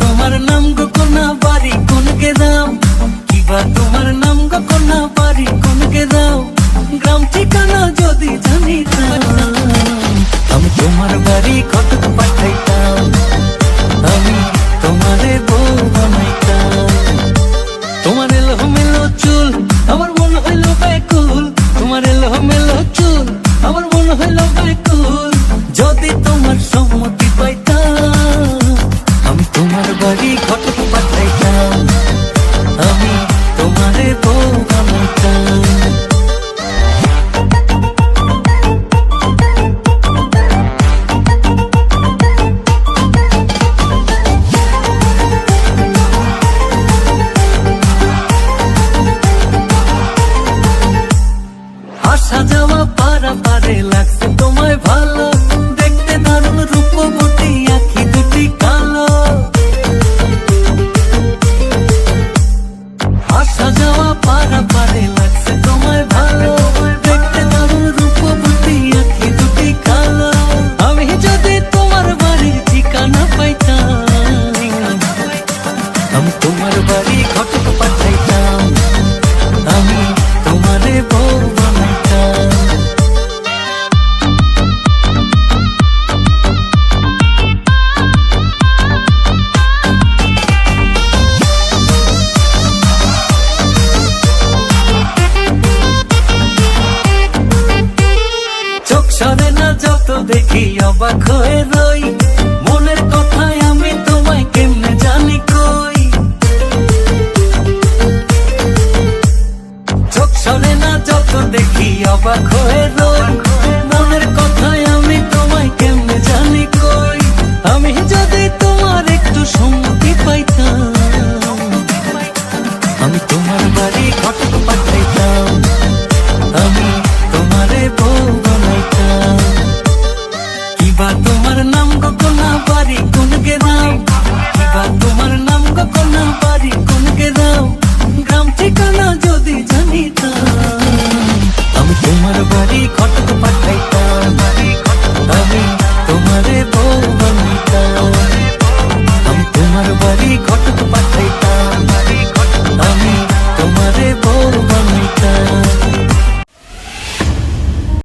তোমার নাম গো কোনা বাড়ি কোন গ্রাম, কিবা তোমার নাম গো কোনা বাড়ি কোন গ্রাম, গ্রাম ঠিকানা যদি জানিতাম আমি তোমার বাড়ি কতক পাঠাইতাম, আমি তোমারে বউ বানাইতাম। তোমার এলোমেলো চুল আমার মন হইল ব্যাকুল, তোমার এলোমেলো চুল আমার মন হইল ব্যাকুল, যদি তোমার সম্মতি পাইতাম আমি তোমার বাড়ি কতক পাঠাইতাম, আমি তোমারে বউ বানাইতাম। আসা যাওয়া পারা পারে লাগছে তোমায় ভালো, দেখতে দারুণ রূপবতী আঁখি দুটি কালো। আসা যাওয়া পারা পারে লাগছে তোমায় ভালো, দেখতে দারুণ রূপবতী আঁখি দুটি কালো। আমি যদি তোমার বাড়ির ঠিকানা পাইতাম আমি তোমার বাড়ি ঘটক পাঠাইতাম, আমি তোমারে বউ বানাইতাম। চোখ সরে না যত দেখি অবাক হয়ে রই, মনের কথায় আমি তোমায় কেমনে জানি কই। চোখ সরে না যত দেখি অবাক হয়ে রই, মনের কথায় আমি তোমায় কেমনে জানি কই। আমি যদি তোমার একটু সম্মতি পাইতাম আমি তোমার বাড়ি ঘটক পাঠাইতাম, আমি তোমারে বউ বানাইতাম। কিবা তোমার নাম গো কোনা বাড়ি কোন গ্রাম, কিবা তোমার নাম গো কোনা বাড়ি কোন গ্রাম, গ্রাম ঠিকানা যদি জানিতাম আমি তোমার বাড়ি ঘটক